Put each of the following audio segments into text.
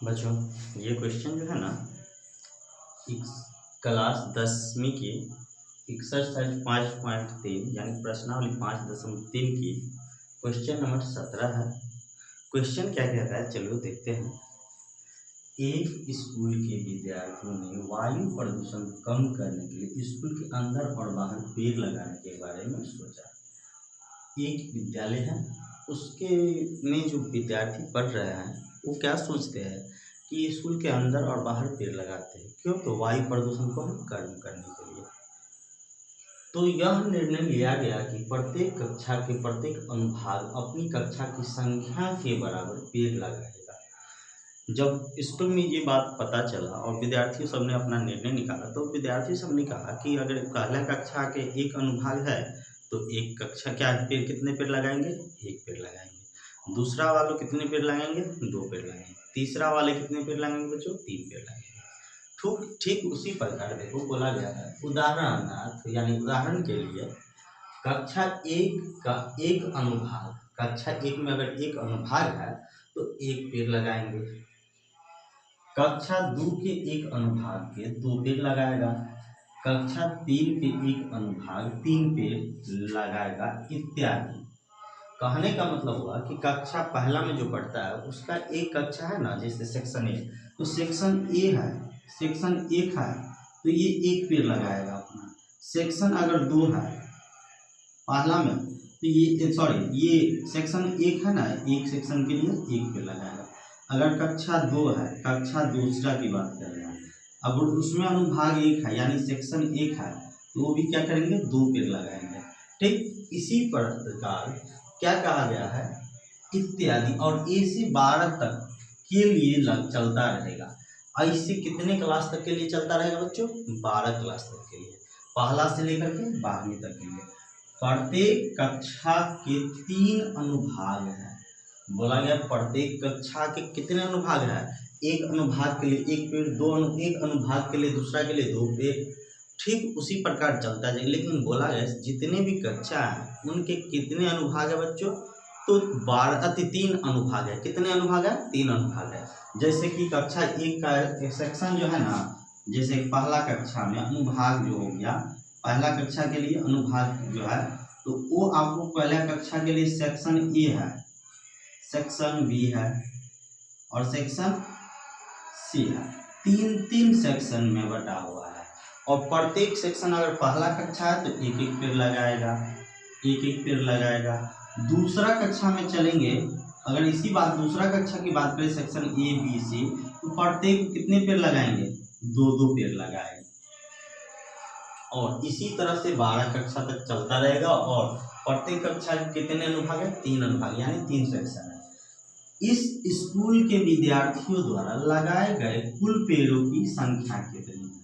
बच्चों, ये क्वेश्चन जो है ना क्लास 10वीं की एक्सरसाइज 5.3 यानी प्रश्नावली 5.3 की क्वेश्चन नंबर 17 है। क्वेश्चन क्या कह रहा है, चलो देखते हैं। एक स्कूल के विद्यार्थियों ने वायु प्रदूषण कम करने के लिए स्कूल के अंदर और बाहर पेड़ लगाने के बारे में सोचा। एक विद्यालय है, उसके में जो विद्यार्थी पढ़ रहे हैं वो क्या सोचते हैं कि स्कूल के अंदर और बाहर पेड़ लगाते हैं। क्यों? तो वायु प्रदूषण को हम कम करने के लिए। तो यह निर्णय लिया गया कि प्रत्येक कक्षा के प्रत्येक अनुभाग अपनी कक्षा की संख्या के बराबर पेड़ लगाएगा। जब स्कूल में ये बात पता चला और विद्यार्थी सब ने अपना निर्णय निकाला, तो विद्यार्थी सब ने कहा कि अगर पहला कक्षा के एक अनुभाग है तो एक कक्षा क्या पेड़ कितने पेड़ लगाएंगे? एक पेड़ लगाएंगे। दूसरा वालों कितने पेड़ लगाएंगे? 2 पेड़ लगाएंगे। तीसरा वाले कितने पेड़ लगाएंगे बच्चों? 3 पेड़ लगाएंगे। ठीक उसी प्रकार देखो बोला गया है उदाहरणार्थ, यानी उदाहरण के लिए कक्षा 1 का एक अनुभाग, कक्षा 1 में अगर एक अनुभाग है तो 1 पेड़ लगाएंगे। कक्षा 2 के एक अनुभाग के 2 पेड़ लगाएगा। कक्षा 3 के एक अनुभाग 3 पेड़ लगाएगा, इत्यादि। कहने का मतलब हुआ कि कक्षा पहला में जो पढ़ता है उसका एक कक्षा है ना, जैसे सेक्शन ए, तो सेक्शन ए है, सेक्शन 1 है तो ये 1 पेड़ लगाएगा अपना। सेक्शन अगर 2 है पहला में तो ये सेक्शन 1 है ना, एक सेक्शन के लिए 1 पेड़ लगाएगा। अगर कक्षा 2 है, कक्षा दूसरा की बात कर रहे हैं, अब उसमें अनुभाग 1 है यानी सेक्शन 1 है तो वो भी क्या करेंगे? 2 पेड़ लगाएंगे। ठीक इसी प्रकार क्या कहा गया है, इत्यादि, और ए से 12 तक के लिए चलता रहेगा। ऐसे कितने क्लास तक के लिए चलता रहेगा बच्चों? 12 क्लास तक के लिए, पहला से लेकर के 12वीं तक के लिए। प्रत्येक कक्षा के 3 अनुभाग हैं। बोला गया प्रत्येक कक्षा के कितने अनुभाग हैं? एक अनुभाग के लिए 1 पेड़, एक अनुभाग के लिए दूसरा के लिए 2 पेड़। ठीक उसी प्रकार चलता जाएगा। लेकिन बोला गया जितने भी कक्षा हैं उनके कितने अनुभाग है बच्चों? तो 3 अनुभाग है। कितने अनुभाग है? 3 अनुभाग है। जैसे कि कक्षा 1 का एक सेक्शन जो है ना, जैसे पहला कक्षा में अनुभाग जो हो गया, पहला कक्षा के लिए अनुभाग जो है तो वो आपको पहला कक्षा के लिए सेक्शन ए है, सेक्शन बी है और सेक्शन सी है। 3 सेक्शन में बटा हुआ है और प्रत्येक सेक्शन अगर पहला कक्षा है तो 1 पेड़ लगाएगा, 1 पेड़ लगाएगा। दूसरा कक्षा में चलेंगे, अगर इसी बात दूसरा कक्षा की बात करें सेक्शन ए बी सी, तो प्रत्येक कितने पेड़ लगाएंगे? 2 पेड़ लगाएंगे। और इसी तरह से 12 कक्षा तक चलता रहेगा और प्रत्येक कक्षा के कितने अनुभाग है? 3 अनुभाग यानी 3 सेक्शन है। इस स्कूल के विद्यार्थियों द्वारा लगाए गए कुल पेड़ों की संख्या कितनी है?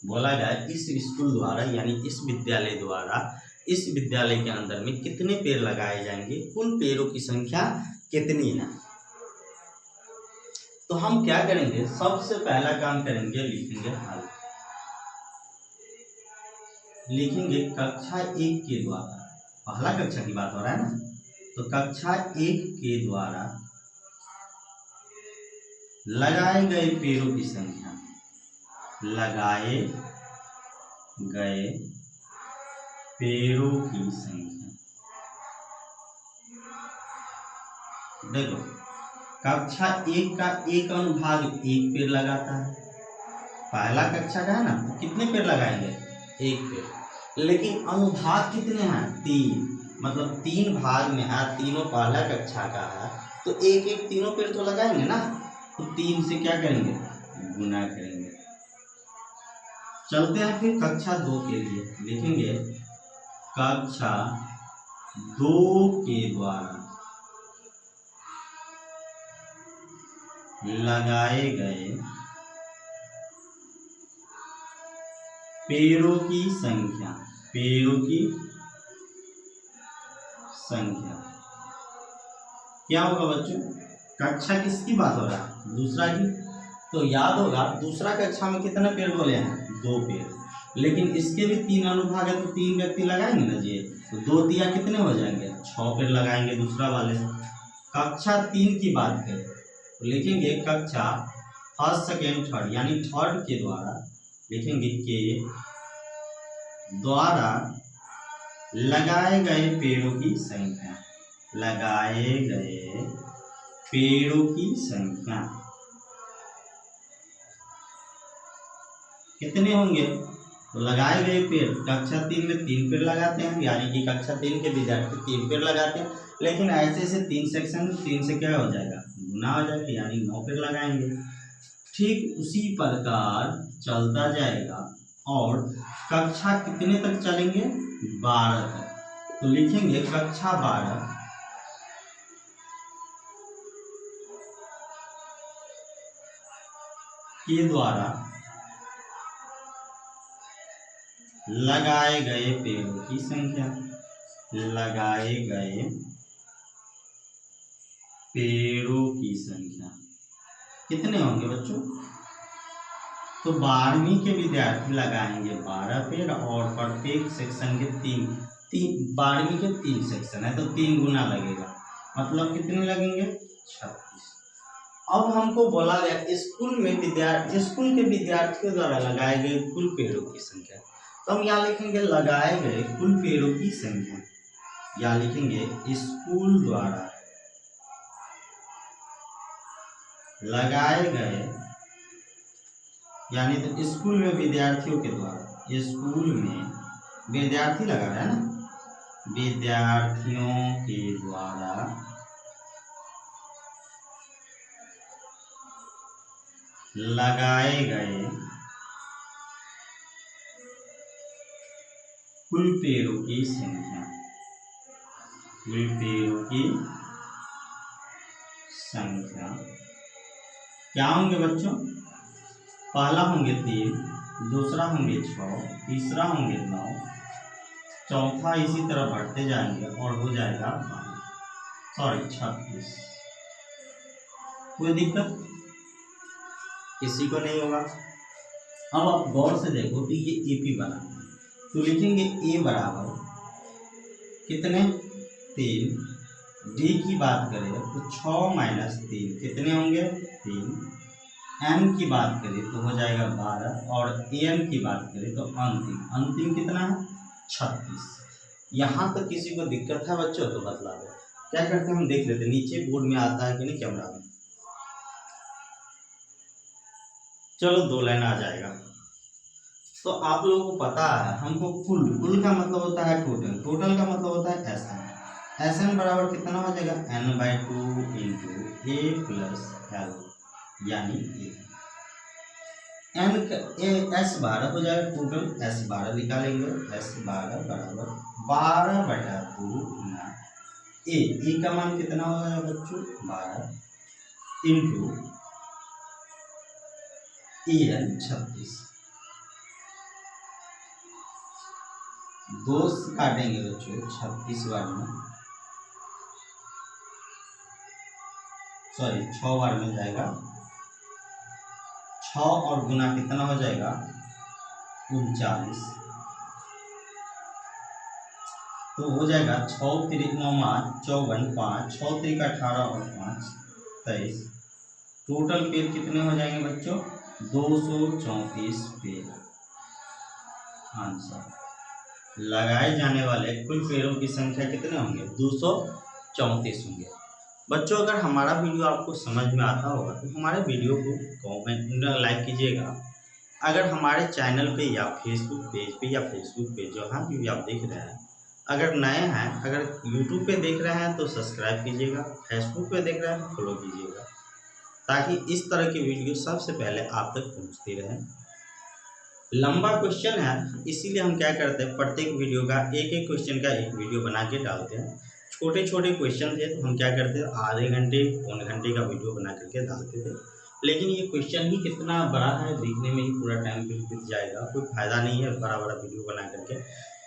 बोला गया इस स्कूल द्वारा यानी इस विद्यालय द्वारा इस विद्यालय के अंदर में कितने पेड़ लगाए जाएंगे, कुल पेड़ों की संख्या कितनी है। तो हम क्या करेंगे, सबसे पहला काम करेंगे, लिखेंगे हल। लिखेंगे कक्षा 1 के द्वारा, पहला कक्षा की बात हो रहा है ना, तो कक्षा 1 के द्वारा लगाए गए पेड़ों की संख्या, लगाए गए पेड़ों की संख्या। देखो कक्षा 1 का एक अनुभाग 1 पेड़ लगाता है, पहला कक्षा का है ना, तो कितने पेड़ लगाएंगे? 1 पेड़। लेकिन अनुभाग कितने हैं? 3, मतलब 3 भाग में है, तीनों पहला कक्षा का है तो 1 तीनों पेड़ तो लगाएंगे ना, तो 3 से क्या करेंगे? गुना करेंगे। चलते हैं फिर कक्षा 2 के लिए, लिखेंगे कक्षा 2 के द्वारा लगाए गए पेड़ों की संख्या, पेड़ों की संख्या क्या होगा बच्चों? कक्षा किसकी बात हो रहा है? दूसरा की। तो याद होगा दूसरा कक्षा में कितने पेड़ बोले हैं? 2 पेड़। लेकिन इसके भी 3 अनुभाग है तो 3 व्यक्ति लगाएंगे ना जी, तो 2 दिया कितने हो जाएंगे? 6 पेड़ लगाएंगे दूसरा वाले। कक्षा 3 की बात करें तो लिखेंगे कक्षा फर्स्ट सेकेंड थर्ड यानी थर्ड के द्वारा लिखेंगे के द्वारा लगाए गए पेड़ों की संख्या, लगाए गए पेड़ों की संख्या कितने होंगे। तो लगाए गए पेड़ कक्षा 3 में 3 पेड़ लगाते हैं, यानी कि कक्षा 3 के विद्यार्थी 3 पेड़ लगाते हैं, लेकिन ऐसे 3 सेक्शन 3 से क्या हो जाएगा, गुना हो जाएगा, यानी 9 पेड़ लगाएंगे। ठीक उसी प्रकार चलता जाएगा और कक्षा कितने तक चलेंगे, 12 तक। तो लिखेंगे कक्षा 12 के द्वारा लगाए गए पेड़ों की संख्या, लगाए गए पेड़ों की संख्या कितने होंगे बच्चों। तो 12वीं के विद्यार्थी लगाएंगे 12 पेड़ और प्रत्येक सेक्शन के 3 12वीं के 3 सेक्शन है तो 3 गुना लगेगा, मतलब कितने लगेंगे, 36। अब हमको बोला गया स्कूल के विद्यार्थियों द्वारा लगाए गए कुल पेड़ों की संख्या, तो हम यहाँ लिखेंगे लगाए गए कुल पेड़ों की संख्या, या लिखेंगे स्कूल द्वारा लगाए गए, यानी तो स्कूल में विद्यार्थियों के द्वारा, स्कूल में विद्यार्थी लगा रहा है ना, विद्यार्थियों के द्वारा लगाए गए कुल पेड़ों की संख्या, कुल पेड़ों की संख्या क्या होंगे बच्चों, पहला होंगे 3, दूसरा होंगे 6, तीसरा होंगे 9, चौथा इसी तरह बढ़ते जाएंगे और हो जाएगा 36। कोई दिक्कत किसी को नहीं होगा। अब आप गौर से देखो तो ये एपी बना, तो लिखेंगे ए बराबर कितने, 3। डी की बात करें तो 6 माइनस 3 कितने होंगे, 3। एन की बात करें तो हो जाएगा 12 और एन की बात करें तो अंतिम कितना है, 36। यहाँ तक किसी को दिक्कत है बच्चों तो बतला दो। क्या करते हैं हम देख लेते हैं नीचे बोर्ड में आता है कि नहीं कैमरा में। चलो 2 लाइन आ जाएगा। तो आप लोगों को पता है हमको कुल का मतलब होता है टोटल का मतलब होता है एसएन बराबर कितना हो जाएगा, n/2 इंटू ए प्लस एल, यानी एस 12 हो जाएगा, टोटल एस 12 निकालेंगे, एस 12 बराबर 12/2 गुना ए का मान कितना हो जाएगा बच्चों, 12 इंटू एन 36। 2 काटेंगे बच्चों 36 बार में, सॉरी 6 बार में जाएगा, 6 और गुना कितना हो जाएगा, 39। तो हो जाएगा 6 3 9 54 5 6 3 18 और 5 23। टोटल पेड़ कितने हो जाएंगे बच्चों, 234 पेड़। आंसर लगाए जाने वाले कुल पेड़ों की संख्या कितने होंगे, 234 होंगे। बच्चों अगर हमारा वीडियो आपको समझ में आता होगा तो हमारे वीडियो को कमेंट लाइक कीजिएगा। अगर हमारे चैनल पे या फेसबुक पे जहाँ भी आप देख रहे हैं, अगर नए हैं, अगर यूट्यूब पे देख रहे हैं तो सब्सक्राइब कीजिएगा, फेसबुक पे देख रहे हैं तो फॉलो कीजिएगा, ताकि इस तरह की वीडियो सबसे पहले आप तक पहुँचती रहे। लंबा क्वेश्चन है इसीलिए हम क्या करते हैं, प्रत्येक वीडियो का एक क्वेश्चन का एक वीडियो बना के डालते हैं। छोटे छोटे क्वेश्चन थे तो हम क्या करते हैं, आधे घंटे पौने घंटे का वीडियो बना करके डालते थे, लेकिन ये क्वेश्चन ही कितना बड़ा है, देखने में ही पूरा टाइम बीत जाएगा, कोई फायदा नहीं है बड़ा बड़ा वीडियो बना करके।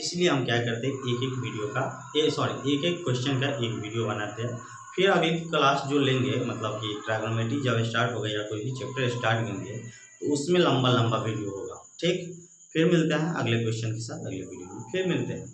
इसलिए हम क्या करते हैं, एक वीडियो का एक क्वेश्चन का एक वीडियो बनाते हैं। फिर अभी क्लास जो लेंगे, मतलब कि ट्रायगोनोमेट्री जब स्टार्ट होगा या कोई भी चैप्टर स्टार्ट करेंगे तो उसमें लंबा वीडियो होगा। ठीक, फिर मिलते हैं अगले क्वेश्चन के साथ, अगले वीडियो में फिर मिलते हैं।